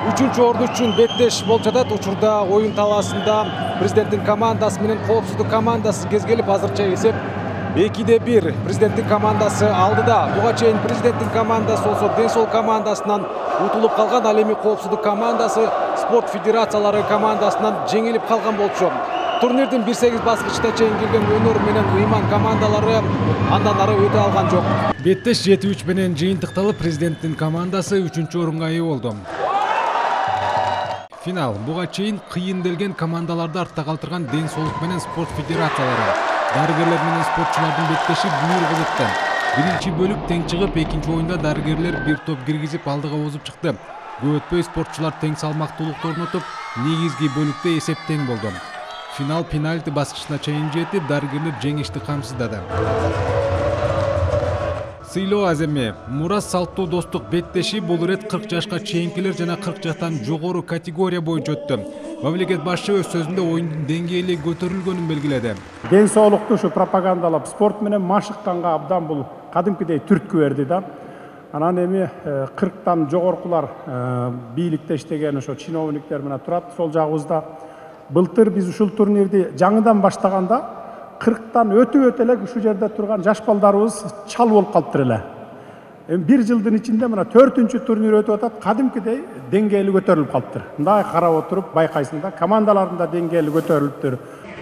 3-cü орун үчүн беттеш болуп жатат. Учурда оюн талаасында президенттин командасы менен коопсуздук командасы кезгелип, азырча эсеп 2-1 президенттин командасы алдыда. Буга чейин президенттин командасы болсо Ден соолук командасынан утулуп калган, ал эми коопсуздук командасы спорт федерациялары командасынан жеңилип калган болчу. Турнирдин 1-8 баскычына чейин келген өнөр менен ыйман командалары андан ары өтө алган жок. Беттеш 7-3 менен жыйынтыкталып, президенттин командасы 3-чү орунга ээ болду. Финал. Буга чейин кыйын делген командаларды артта калтырган Ден соолук менен спорт федерациялары, дарыгерлер менен спортчулардын беттеши бүйүр кызыкты. Биринчи бөлүк тең чыгып, экинчи оюнда дарыгерлер бир топ киргизип алдыга озуп чыкты. Көп өтпөй спортчулар тең салмактуулукту орнотуп, негизги бөлүктө эсеп тең болду. Финал пенальти баскычына чейин жетип, дарыгерлер жеңишти камсыздады. Сыйлоо аземи. Мурас салттуу достук беттеши бул ирет 40 жашка чейинкилер жана 40 жаштан жогору категория боюнча өттү. Мамлекет башчы өз сөзүндө оюндун деңгээли көтөрүлгөнүн белгиледи. Ден соолукту ушу пропагандалап, спорт менен машыкканга абдан бул кадимкидей түрткү берди да. Анан эми 40тан жогоркулар бийликте иштеген ошо чиновниктер менен турат сол жагыбызда. Былтыр биз ушул турнирди жаңыдан баштаганда 40тан өтүп элек ушул жерде турган жаш балдарыбыз чал болуп калыптыр эле. Эми бир жылдын ичинде мына 4-чү турнир өтүп атат, кадимкидей деңгээли көтөрүлүп калыптыр. Мындай карап отуруп байкайсың да, командалардын да деңгээли көтөрүлүптүр.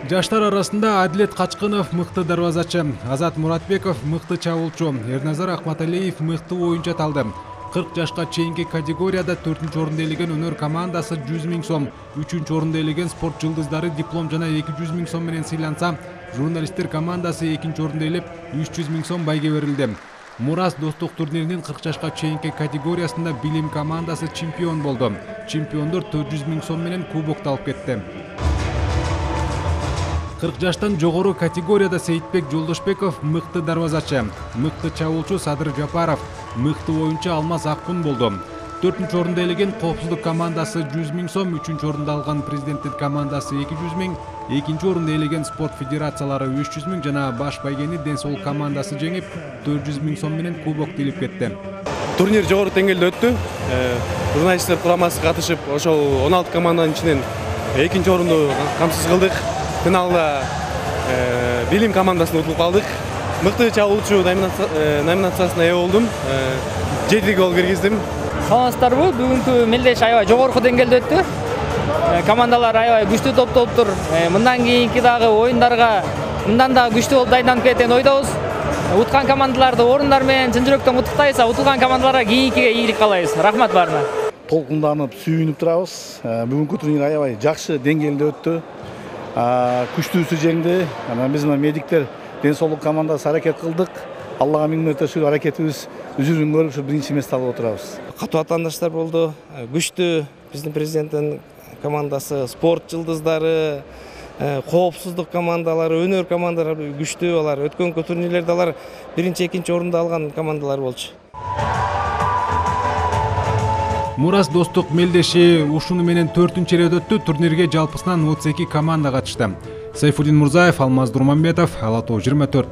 Жаштар арасында Адилет Качкынов мыкты дарбазачы, Азат Муратбеков мыкты чабуулчу, Эрназар Акматалиев мыкты оюнчу аталды. 40 жашка чейинки категорияда 4-чү орунду ээлеген өнөр командасы 100 000 сом, 3-чү орунду ээлеген спорт жылдыздары диплом жана 200 000 сом менен сыйланса, журналисттер командасы 2-чү орунду ээлеп 300 000 сом байге берилди. Мурас достук турниринин 40 жашка чейинки категориясында Билим командасы чемпион болду. Чемпиондор 400 000 сом менен кубокты алып кетти. 40 жаштан жогору категорияда Сейитбек Жолдошбеков мыкты дарбазачы, мыкты чабуулчу Садыр Жапаров, мыкты оюнчу Алмаз Аккун болду. 4-чү орунду ээлеген коопсуздук командасы 100 000 сом, 3-чү орунду алган президенттин командасы 200 000, 2-чи орунду ээлеген спорт федерациялары 300 000 жана баш байгени Ден соолук командасы жеңип 400 000 сом менен кубокту илип кетти. Турнир жогору деңгээлде өттү. Журналисттер курамасы катышып, ошол 16 команданын ичинен 2-чи орунду камсыз кылдык. Финалда Билим командасына утулуп калдык. Мыкты чабуулчу номинациясына ээ болдум. 7 гол киргиздим. Саламатсыздарбы? Бүгүнкү мелдеш аябай жогорку деңгээлде өттү. Командалар аябай күчтүү топтолуптур. Мындан кийинки дагы оюндарга мындан да күчтүү болуп дайындалып кеткен ойдобуз. Уткан командаларды орундар менен чын жүрөктөн куттуктайбыз, утулган командаларга кийинкиге ийгилик каалайбыз. Рахмат баарына. Толкунданып, сүйүнүп турабыз. Бүгүнкү турнир аябай жакшы деңгээлде өттү. Күчтүүсү жеңди. Анан биз медиктер Ден соолук командасы аракет кылдык. Аллага миң мөртө шүгүр, аракетибиз үзүрүн көрүп, ушу биринчи месте алып отурабыз. Катуу атаандаштар болду. Күчтүү биздин президенттин командасы, спорт жылдыздары, коопсуздук командалары, өнөр командалары күчтүү. Алар өткөнкү турнирлерде алар биринчи, экинчи орунду алган командалар болчу. Мурас достук мелдеши ушуну менен 4-чү ирет өттү. Турнирге жалпысынан 32 команда катышты. Сайфудин Мурзаев, Алмаз Дурманбетов, Ала Тоо 24.